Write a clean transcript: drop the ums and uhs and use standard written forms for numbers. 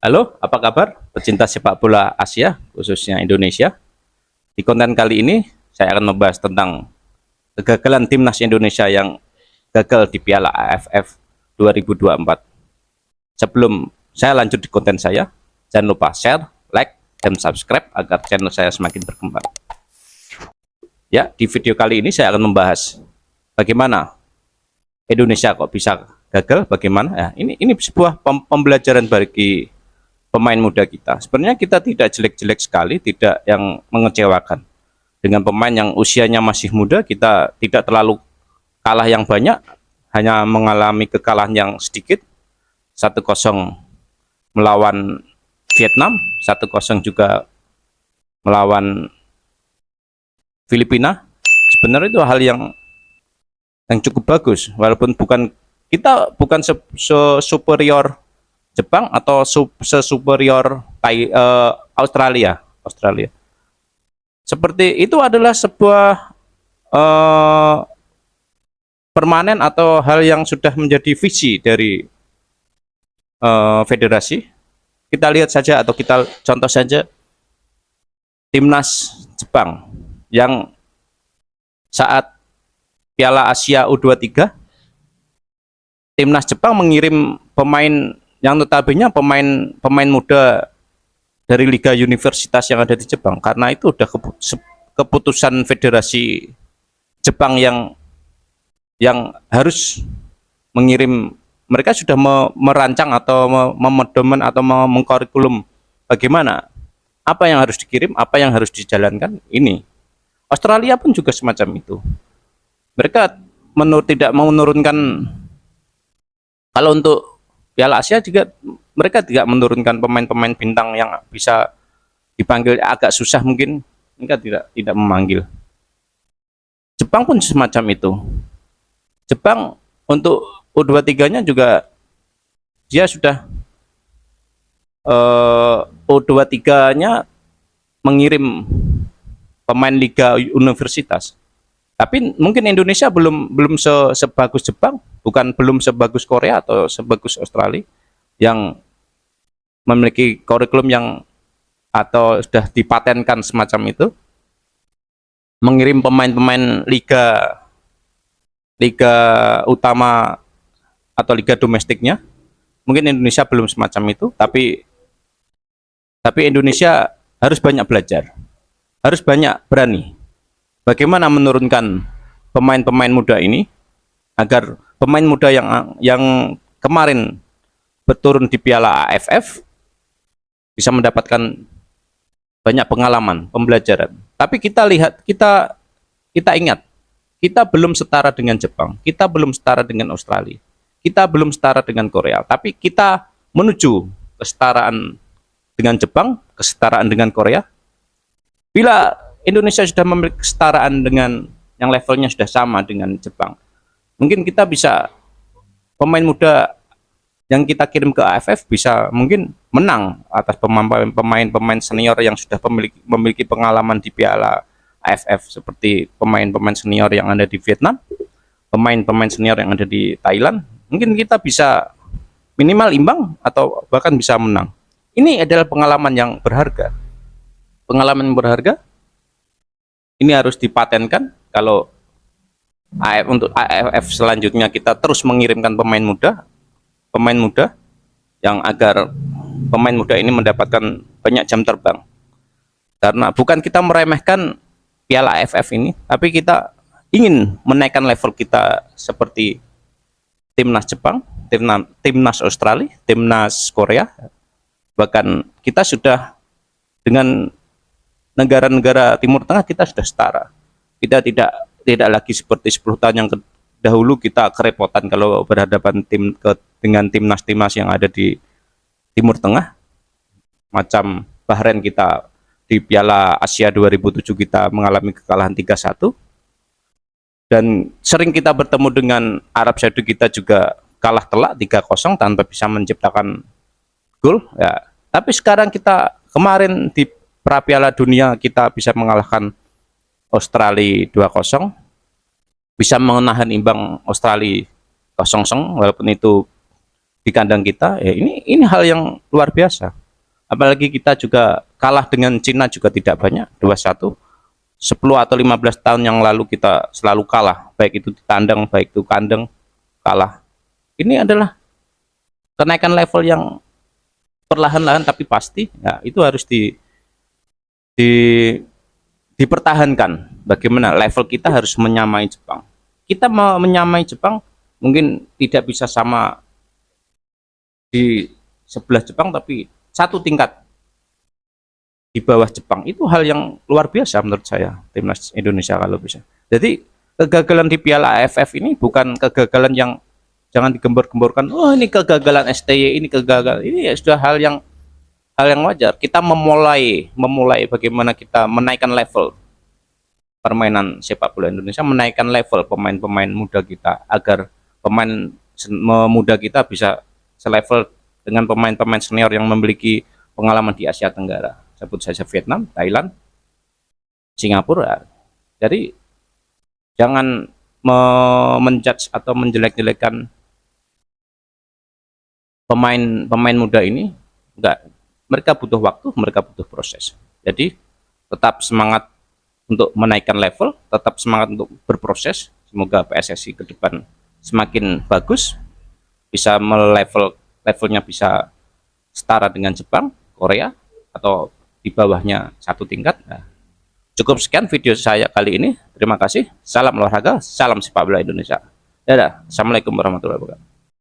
Halo, apa kabar pecinta sepak bola Asia, khususnya Indonesia? Di konten kali ini, saya akan membahas tentang kegagalan timnas Indonesia yang gagal di Piala AFF 2024. Sebelum saya lanjut di konten saya, jangan lupa share, like, dan subscribe agar channel saya semakin berkembang. Ya, di video kali ini saya akan membahas bagaimana Indonesia kok bisa gagal, bagaimana. Ya, ini sebuah pembelajaran bagi pemain muda kita. Sebenarnya kita tidak jelek-jelek sekali, tidak yang mengecewakan. Dengan pemain yang usianya masih muda, kita tidak terlalu kalah yang banyak, hanya mengalami kekalahan yang sedikit. 1-0 melawan Vietnam, 1-0 juga melawan Filipina. Sebenarnya itu hal yang cukup bagus, walaupun kita bukan superior Jepang atau superior Australia. Seperti itu adalah sebuah uh, permanen atau hal yang sudah menjadi visi dari federasi. Kita lihat saja atau kita contoh saja timnas Jepang yang saat Piala Asia U23, timnas Jepang mengirim pemain yang notabene pemain muda dari liga universitas yang ada di Jepang, karena itu udah keputusan federasi Jepang yang harus mengirim. Mereka sudah merancang atau memedoman atau mengkurikulum bagaimana, apa yang harus dikirim, apa yang harus dijalankan. Ini Australia pun juga semacam itu. Mereka tidak mau menurunkan, kalau untuk Piala Asia juga mereka tidak menurunkan pemain-pemain bintang yang bisa dipanggil agak susah, mungkin mereka tidak memanggil. Jepang pun semacam itu. Jepang untuk U23-nya juga dia sudah U23-nya mengirim pemain liga universitas. Tapi mungkin Indonesia belum sebagus Jepang, belum sebagus Korea atau sebagus Australia yang memiliki kurikulum yang atau sudah dipatenkan semacam itu, mengirim pemain-pemain liga utama atau liga domestiknya. Mungkin Indonesia belum semacam itu, tapi Indonesia harus banyak belajar, harus banyak berani bagaimana menurunkan pemain-pemain muda ini, agar pemain muda yang kemarin berturun di Piala AFF bisa mendapatkan banyak pengalaman, pembelajaran. Tapi kita ingat, kita belum setara dengan Jepang, kita belum setara dengan Australia, kita belum setara dengan Korea, tapi kita menuju kesetaraan dengan Jepang, kesetaraan dengan Korea. Bila Indonesia sudah memiliki kesetaraan dengan yang levelnya sudah sama dengan Jepang, mungkin kita bisa, pemain muda yang kita kirim ke AFF bisa mungkin menang atas pemain-pemain senior yang sudah memiliki pengalaman di Piala AFF, seperti pemain-pemain senior yang ada di Vietnam, pemain-pemain senior yang ada di Thailand. Mungkin kita bisa minimal imbang atau bahkan bisa menang. Ini adalah pengalaman yang berharga. Pengalaman yang berharga ini harus dipatenkan. Kalau untuk AFF selanjutnya kita terus mengirimkan pemain muda yang agar pemain muda ini mendapatkan banyak jam terbang. Karena bukan kita meremehkan Piala AFF ini, tapi kita ingin menaikkan level kita seperti timnas Jepang, timnas Australia, timnas Korea. Bahkan kita sudah dengan negara-negara Timur Tengah kita sudah setara. Kita tidak lagi seperti 10 tahun yang dahulu kita kerepotan kalau berhadapan dengan timnas-timnas yang ada di Timur Tengah. Macam Bahrain, kita di Piala Asia 2007 kita mengalami kekalahan 3-1. Dan sering kita bertemu dengan Arab Saudi, kita juga kalah telak 3-0 tanpa bisa menciptakan gol. Ya. Tapi sekarang kita kemarin di pra Piala Dunia kita bisa mengalahkan Australia 2-0, bisa menahan imbang Australia 0-0, walaupun itu di kandang kita, ya ini hal yang luar biasa. Apalagi kita juga kalah dengan Cina juga tidak banyak, 2-1. 10 atau 15 tahun yang lalu kita selalu kalah, baik itu di kandang, baik itu kandang kalah. Ini adalah kenaikan level yang perlahan-lahan tapi pasti. Ya, itu harus di dipertahankan. Bagaimana level kita harus menyamai Jepang. Kita mau menyamai Jepang mungkin tidak bisa sama di sebelah Jepang, tapi satu tingkat di bawah Jepang. Itu hal yang luar biasa menurut saya, timnas Indonesia kalau bisa. Jadi kegagalan di Piala AFF ini bukan kegagalan yang jangan digembor-gemborkan, oh ini kegagalan STY, ini kegagalan. Ini ya sudah hal yang wajar. Kita memulai bagaimana kita menaikkan level permainan sepak bola Indonesia, menaikkan level pemain-pemain muda kita agar pemain muda kita bisa selevel dengan pemain-pemain senior yang memiliki pengalaman di Asia Tenggara. Sebut saja Vietnam, Thailand, Singapura. Jadi jangan menjudge atau menjelek-jelekan pemain muda ini. Enggak, mereka butuh waktu, mereka butuh proses. Jadi tetap semangat untuk menaikkan level, tetap semangat untuk berproses. Semoga PSSI ke depan semakin bagus, bisa levelnya bisa setara dengan Jepang, Korea, atau di bawahnya satu tingkat. Nah, cukup sekian video saya kali ini. Terima kasih. Salam olahraga, salam sepak bola Indonesia. Dadah. Assalamualaikum warahmatullahi wabarakatuh.